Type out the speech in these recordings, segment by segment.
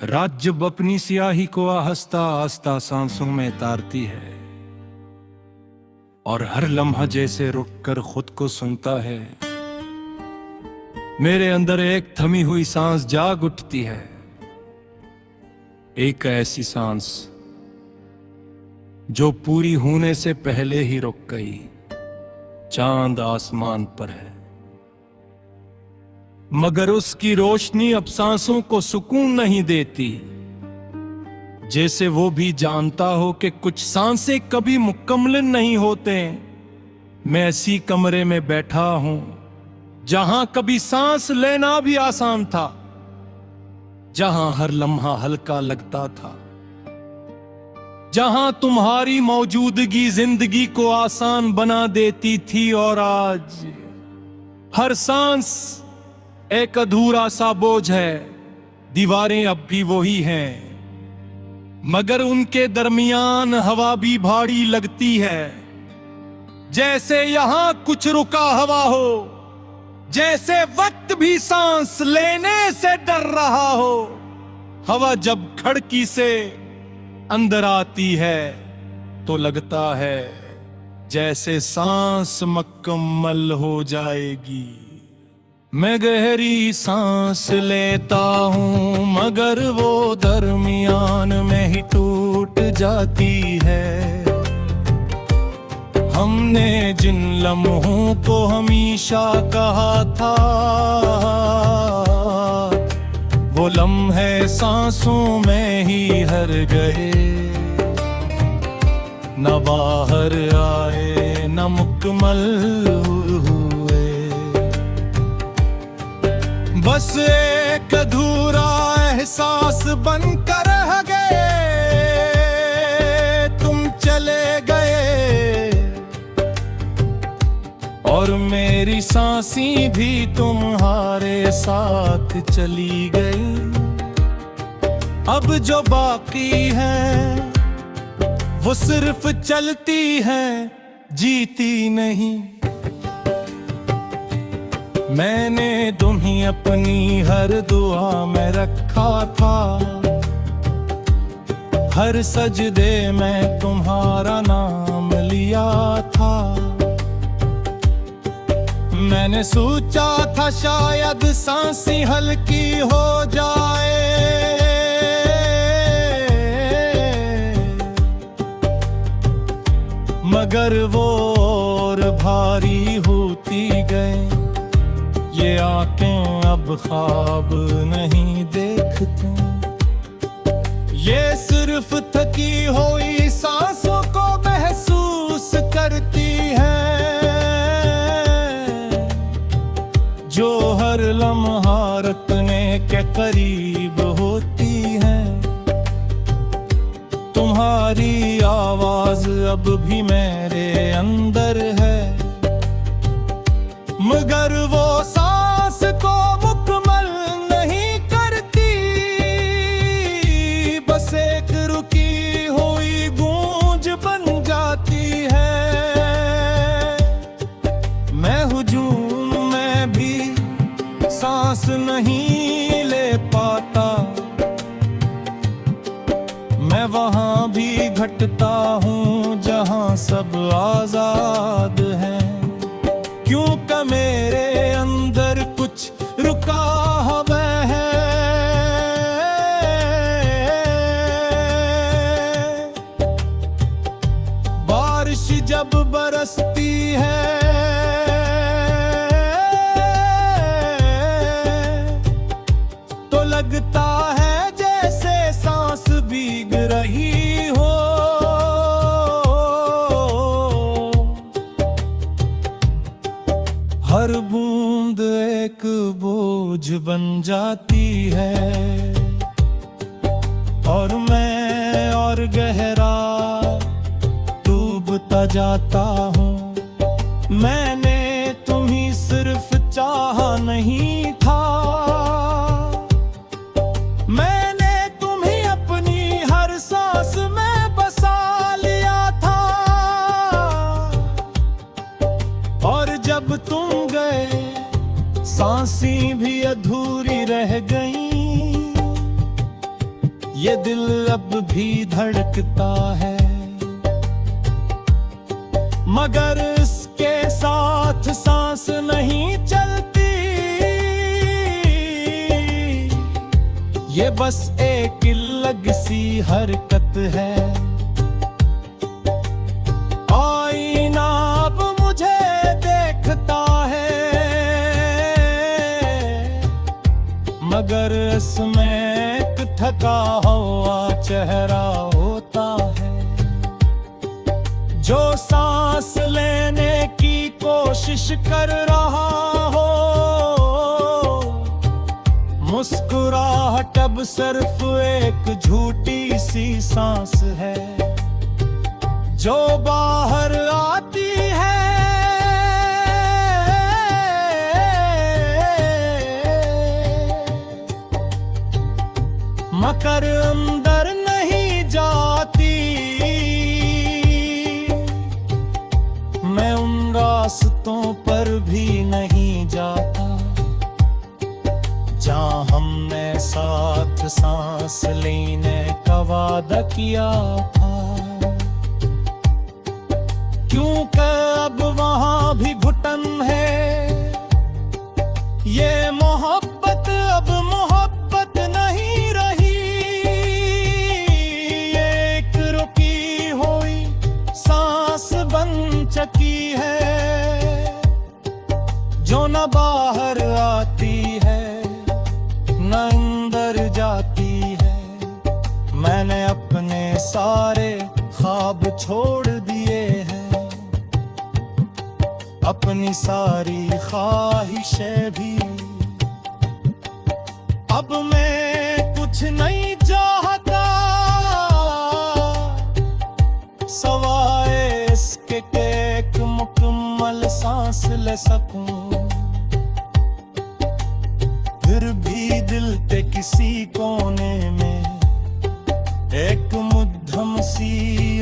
रात जब अपनी स्याही को आहिस्ता आहिस्ता सांसों में तारती है और हर लम्हा जैसे रुककर खुद को सुनता है, मेरे अंदर एक थमी हुई सांस जाग उठती है। एक ऐसी सांस जो पूरी होने से पहले ही रुक गई, चांद आसमान पर है, मगर उसकी रोशनी अब सांसों को सुकून नहीं देती। जैसे वो भी जानता हो कि कुछ सांसें कभी मुकम्मल नहीं होते। मैं ऐसी कमरे में बैठा हूं जहां कभी सांस लेना भी आसान था, जहां हर लम्हा हल्का लगता था, जहां तुम्हारी मौजूदगी जिंदगी को आसान बना देती थी। और आज हर सांस एक अधूरा सा बोझ है। दीवारें अब भी वही हैं, मगर उनके दरमियान हवा भी भारी लगती है। जैसे यहां कुछ रुका हवा हो, जैसे वक्त भी सांस लेने से डर रहा हो। हवा जब खिड़की से अंदर आती है तो लगता है जैसे सांस मुकम्मल हो जाएगी। मैं गहरी सांस लेता हूं मगर वो दरमियान में ही टूट जाती है। हमने जिन लम्हों को हमेशा कहा था, वो लम्हे सांसों में ही हर गए। न बाहर आए न मुकम्मल हुए, बस एक अधूरा एहसास बनकर रह गए। तुम चले गए और मेरी सांसें भी तुम्हारे साथ चली गई। अब जो बाकी है वो सिर्फ चलती है, जीती नहीं। मैंने तुम्हें अपनी हर दुआ में रखा था, हर सजदे में तुम्हारा नाम लिया था। मैंने सोचा था शायद सांसें हल्की हो जाए, मगर वो और भारी होती गई। ये आंखें अब ख्वाब नहीं देखती, ये सिर्फ थकी हुई सांसों को महसूस करती हैं, जो हर लम्हा रखने के करीब होती हैं। तुम्हारी आवाज अब भी मेरे अंदर है, मगर वो सांस को मुकम्मल नहीं करती। बस एक रुकी हुई गूंज बन जाती है। मैं हुजूम में भी सांस नहीं ले पाता, मैं वहां भी घटता हूँ जहां सब आजाद हैं। क्योंकि मेरे अंदर कुछ रुका हुआ है। बारिश जब बरसती है तो लगता है जैसे सांस भीग रही हो। हर बूंद एक बोझ बन जाती है और मैं और गहरा डूबता जाता हूँ। मैंने तुम्हें सिर्फ चाहा नहीं था, मैंने तुम्हें अपनी हर सांस में बसा लिया था। और जब तुम गए सांसें भी अधूरी रह गईं, ये दिल अब भी धड़कता है, मगर इसके साथ सांस नहीं चलती। ये बस एक अलग सी हरकत है। आईना अब मुझे देखता है, मगर इसमें एक थका हुआ चेहरा होता है, जो सांस लेने की कोशिश कर रहा हो। मुस्कुराहट अब सिर्फ एक झूठी सी सांस है, जो बाहर आती है, मगर अंदर नहीं जाती। मैं उन रास्तों पर भी नहीं जाता जहाँ हमने साथ सांस लेने का वादा किया था, क्योंकि अब वहाँ भी घुटन है। ये मोहब्बत अब मोहब्बत नहीं रही, ये एक रुकी हुई सांस बन चुकी है, जो न बाहर आती है न अंदर जाती है। मैंने अपने सारे ख्वाब छोड़ दिए हैं, अपनी सारी ख्वाहिशें भी। अब मैं कुछ नहीं चाहता सवाए इसके कि एक मुकम्मल सांस ले सकूं। फिर भी दिल के किसी कोने में एक मुद्दम सी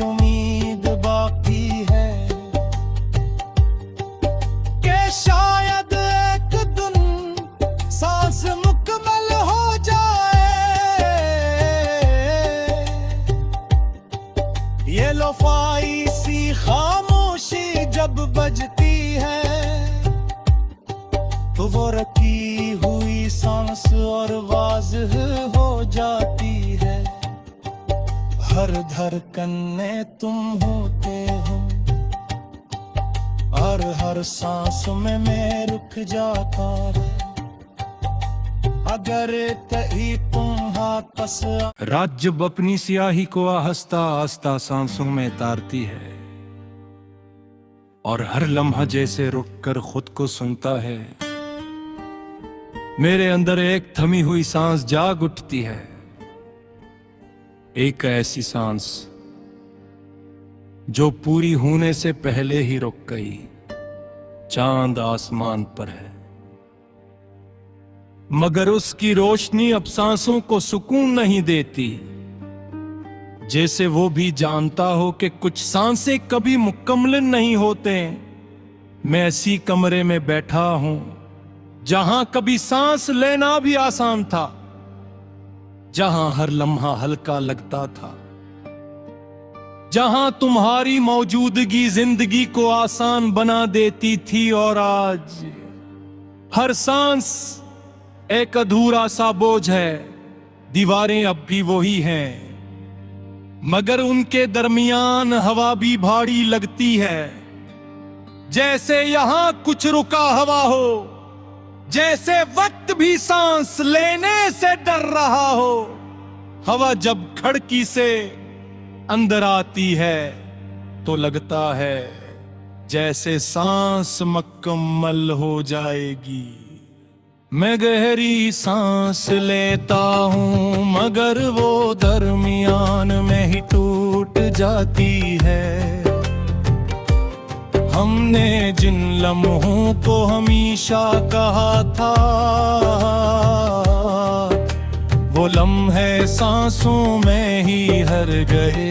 उम्मीद बाकी है, कि शायद एक दिन सांस मुकम्मल हो जाए। ये लोफाई सी खामोशी जब बजती है, तो वो रखी हुई सांस और वाज़ह हो जाती है। हर धड़कन में तुम होते हो, और हर सांस में मैं रुक जाता है। अगर कहीं तुम हाथ पस। रात जब अपनी स्याही को आहिस्ता आहिस्ता सांसों में तारती है, और हर लम्हा जैसे रुककर खुद को सुनता है, मेरे अंदर एक थमी हुई सांस जाग उठती है। एक ऐसी सांस जो पूरी होने से पहले ही रुक गई। चांद आसमान पर है, मगर उसकी रोशनी अब सांसों को सुकून नहीं देती। जैसे वो भी जानता हो कि कुछ सांसें कभी मुकम्मल नहीं होते। मैं ऐसी कमरे में बैठा हूं जहां कभी सांस लेना भी आसान था, जहां हर लम्हा हल्का लगता था, जहां तुम्हारी मौजूदगी जिंदगी को आसान बना देती थी। और आज हर सांस एक अधूरा सा बोझ है। दीवारें अब भी वही हैं, मगर उनके दरमियान हवा भी भारी लगती है। जैसे यहां कुछ रुका हवा हो, जैसे वक्त भी सांस लेने से डर रहा हो। हवा जब खिड़की से अंदर आती है तो लगता है जैसे सांस मुकम्मल हो जाएगी। मैं गहरी सांस लेता हूं, मगर वो दरमियान में ही टूट जाती है। हमने जिन लम्हों को हमेशा कहा था, वो लम्हे सांसों में ही हर गए।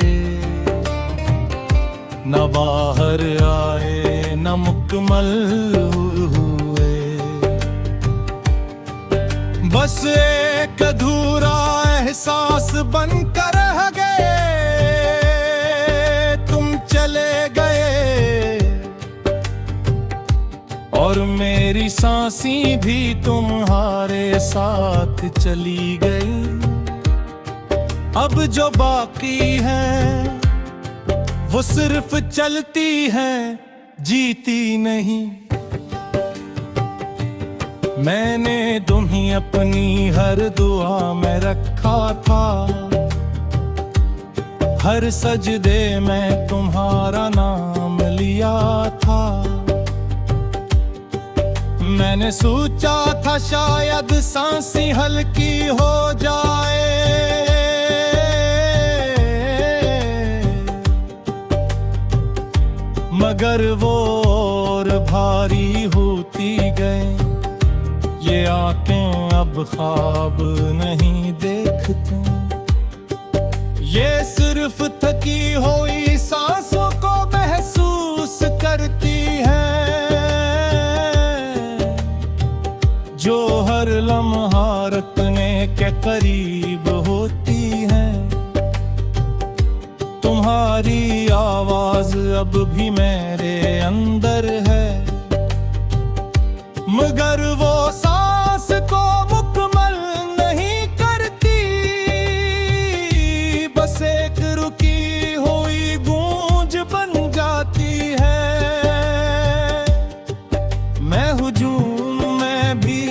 न बाहर आए न मुकम्मल हुए, बस एक अधूरा एहसास बनकर रह गए, तुम चले गए और मेरी सांसें भी तुम्हारे साथ चली गई। अब जो बाकी है वो सिर्फ चलती है, जीती नहीं। मैंने तुम्हें अपनी हर दुआ में रखा था, हर सजदे में तुम्हारा नाम लिया था। मैंने सोचा था शायद सांसें हल्की हो जाए, मगर वो और भारी होती गई। ये आंखें अब ख्वाब नहीं देखती, ये सिर्फ थकी हुई सांसों को महसूस करती है, जो हर लम्हा रखने के करीब होती है। तुम्हारी आवाज अब भी मेरे अंदर है, मगर वो सांस को मुकम्मल नहीं करती, बस एक रुकी हुई गूंज बन जाती है। मैं हुजूम में भी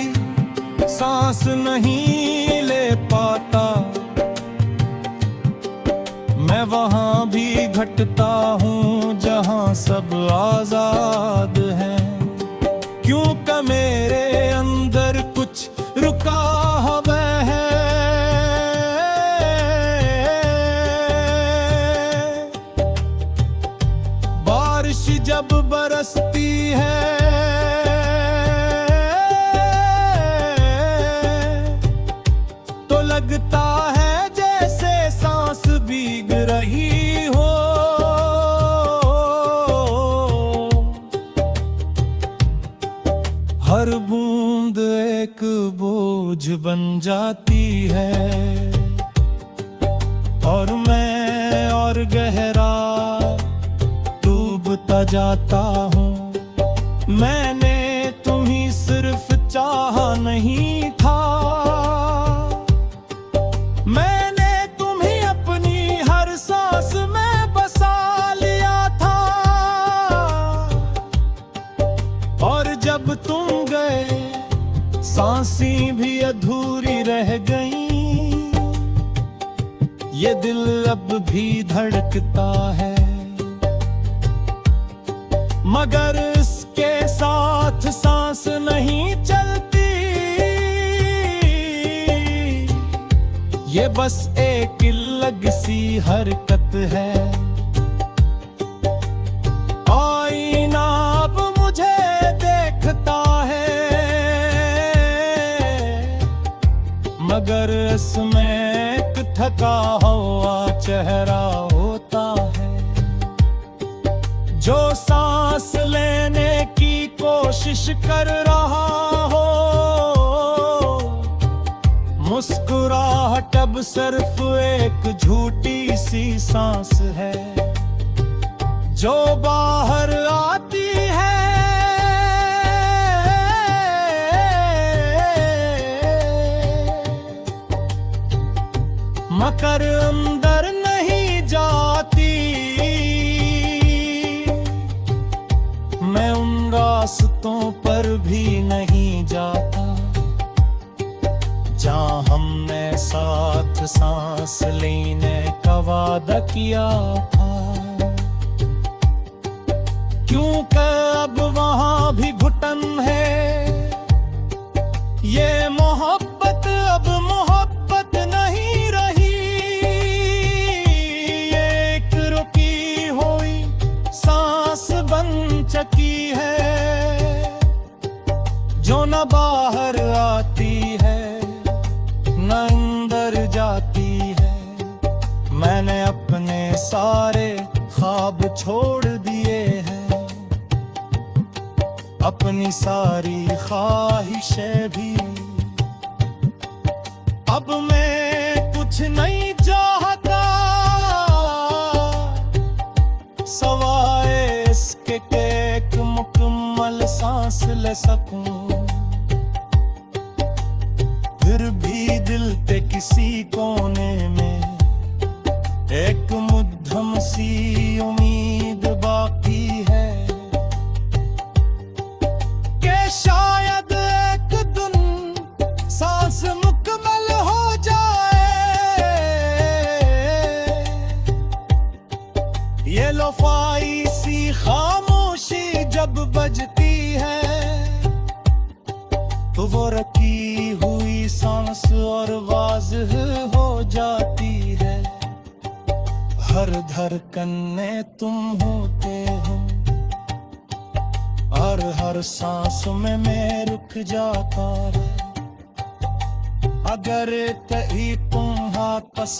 सांस नहीं ले पाता, मैं वहां भी घटता हूँ जहां सब आजाद हैं। क्योंकि मेरे अंदर कुछ रुका हुआ है, बारिश जब बरसती है तो लगता है जैसे सांस भीग रही हो। हर बूंद एक बोझ बन जाती है और मैं और गहरा डूबता जाता हूँ। मैंने तुम्हें सिर्फ चाहा नहीं था, मैंने तुम्हें अपनी हर सांस में बसा लिया था। और जब तुम गए सांसें भी अधूरी रह गईं, ये दिल अब भी धड़कता है, मगर इसके साथ सांस नहीं चलती। ये बस एक अलग सी हरकत है, आईना अब मुझे देखता है, मगर इसमें एक थका हुआ चेहरा होता है, जो सांस लेने की कोशिश कर रहा हो। मुस्कुराहट अब सिर्फ एक झूठी सी सांस है, जो बाहर आती है मगर अंदर नहीं जाती। मैं उन रास्तों पर भी नहीं जाता जहाँ हमने साथ सांस लेने का वादा किया था, क्योंकि अब वहाँ भी घुटन है। ये मोहब्बत अब मोहब्बत नहीं रही, ये एक रुकी हुई सांस बन चुकी है, जो न बाहर आती है न अंदर जाती है। मैंने अपने सारे ख्वाब छोड़ दिए हैं, अपनी सारी ख्वाहिशें भी। अब मैं कुछ कुछ नहीं चाहता सवाए इसके कि एक मुकम्मल सांस ले सकूं। फिर भी दिल के किसी कोने में एक मुद्दम सी उम्मीद बाकी है कि शायद एक दिन सांस मुकम्मल हो जाए। ये लोफाई सी खामोशी जब बजती है तो वो रखी हुई सांस और वाज़ह हो जाती है। हर धड़कन में तुम होते हो और हर सांस में मैं रुक जाता है। अगर कहीं तुम हाथ पस